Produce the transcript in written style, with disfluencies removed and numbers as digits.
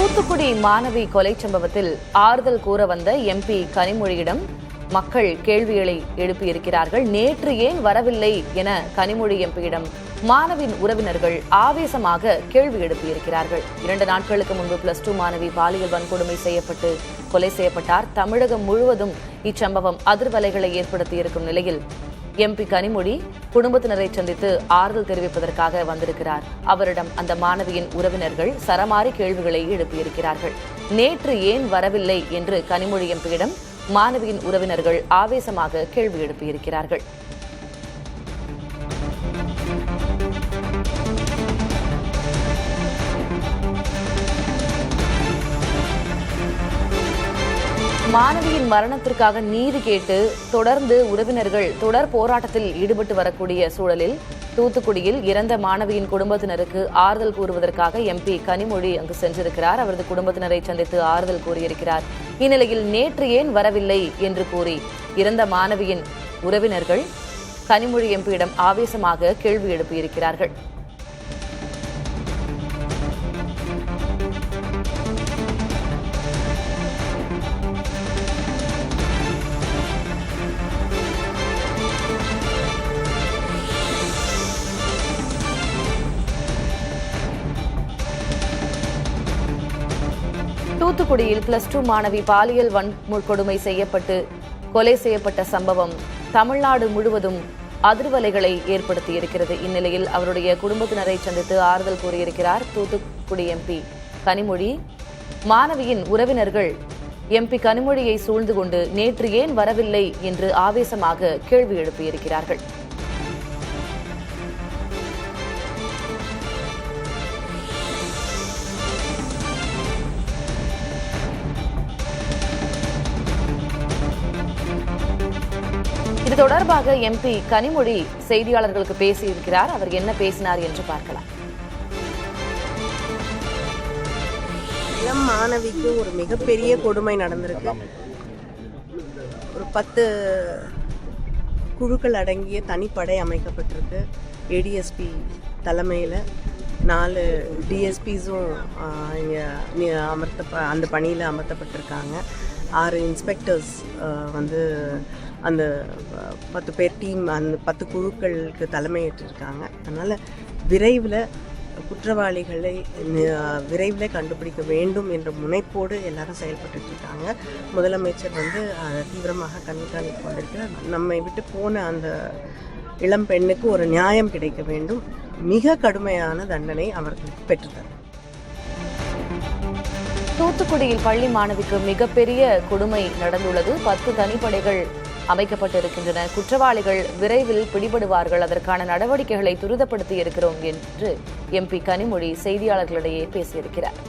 தூத்துக்குடி மாணவி கொலை சம்பவத்தில் ஆறுதல் கூற வந்த எம்பி கனிமொழியிடம் மக்கள் கேள்விகளை எழுப்பியிருக்கிறார்கள். நேற்று ஏன் வரவில்லை என கனிமொழி எம்பியிடம் மாணவியின் உறவினர்கள் ஆவேசமாக கேள்வி எழுப்பியிருக்கிறார்கள். 2 நாட்களுக்கு முன்பு +2 மாணவி பாலியல் வன்கொடுமை செய்யப்பட்டு கொலை செய்யப்பட்டார். தமிழகம் முழுவதும் இச்சம்பவம் அதிர்வலைகளை ஏற்படுத்தியிருக்கும் நிலையில் எம்பி கனிமொழி குடும்பத்தினரை சந்தித்து ஆறுதல் தெரிவிப்பதற்காக வந்திருக்கிறார். அவரிடம் அந்த மாணவியின் உறவினர்கள் சரமாரி கேள்விகளை எழுப்பியிருக்கிறார்கள். நேற்று ஏன் வரவில்லை என்று கனிமொழி எம்பியிடம் மாணவியின் உறவினர்கள் ஆவேசமாக கேள்வி எழுப்பியிருக்கிறார்கள். மாணவியின் மரணத்திற்காக நீதி கேட்டு தொடர்ந்து உறவினர்கள் தொடர் போராட்டத்தில் ஈடுபட்டு வரக்கூடிய சூழலில் தூத்துக்குடியில் இறந்த மாணவியின் குடும்பத்தினருக்கு ஆறுதல் கூறுவதற்காக எம்பி கனிமொழி அங்கு சென்றிருக்கிறார். அவரது குடும்பத்தினரை சந்தித்து ஆறுதல் கூறியிருக்கிறார். இந்நிலையில் நேற்று ஏன் வரவில்லை என்று கூறி இறந்த மாணவியின் உறவினர்கள் கனிமொழி எம்பியிடம் ஆவேசமாக கேள்வி எழுப்பியிருக்கிறார்கள். தூத்துக்குடியில் +2 மாணவி பாலியல் வன்கொடுமை செய்யப்பட்டு கொலை செய்யப்பட்ட சம்பவம் தமிழ்நாடு முழுவதும் அதிர்வலைகளை ஏற்படுத்தியிருக்கிறது. இந்நிலையில் அவருடைய குடும்பத்தினரை சந்தித்து ஆறுதல் கூறியிருக்கிறார் தூத்துக்குடி எம்பி கனிமொழி. மாணவியின் உறவினர்கள் எம்பி கனிமொழியை சூழ்ந்து கொண்டு நேற்று ஏன் வரவில்லை என்று ஆவேசமாக கேள்வி எழுப்பியிருக்கிறார்கள். இது தொடர்பாக எம்பி கனிமொழி செய்தியாளர்களுக்கு பேசியிருக்கிறார். அவர் என்ன பேசினார் என்று பார்க்கலாம். இளம் மாணவிக்கு ஒரு மிகப்பெரிய கொடுமை நடந்திருக்கு. ஒரு 10 குழுக்கள் அடங்கிய தனிப்படை அமைக்கப்பட்டிருக்கு. ஏடிஎஸ்பி தலைமையில் 4 டிஎஸ்பிஸும் அந்த பணியில் அமர்த்தப்பட்டிருக்காங்க. 6 இன்ஸ்பெக்டர்ஸ் அந்த 10 பேர் டீம் அந்த 10 குழுக்களுக்கு தலைமையேற்றிருக்காங்க. அதனால் விரைவில் குற்றவாளிகளை விரைவில் கண்டுபிடிக்க வேண்டும் என்ற முனைப்போடு எல்லாரும் செயல்பட்டு இருக்காங்க. முதலமைச்சர் அதை தீவிரமாக கண்காணித்து கொண்டிருக்கிறார். நம்மை விட்டு போன அந்த இளம் பெண்ணுக்கு ஒரு நியாயம் கிடைக்க வேண்டும். மிக கடுமையான தண்டனை அவர்களுக்கு பெற்றுத்தரும். தூத்துக்குடியில் பள்ளி மாணவிக்கு மிகப்பெரிய கொடுமை நடந்துள்ளது. 10 தனிப்படைகள் அமைக்கப்பட்டிருக்கின்றன. குற்றவாளிகள் விரைவில் பிடிபடுவார்கள். அதற்கான நடவடிக்கைகளை துரிதப்படுத்தி இருக்கிறோம் என்று எம்பி கனிமொழி செய்தியாளர்களிடையே பேசியிருக்கிறார்.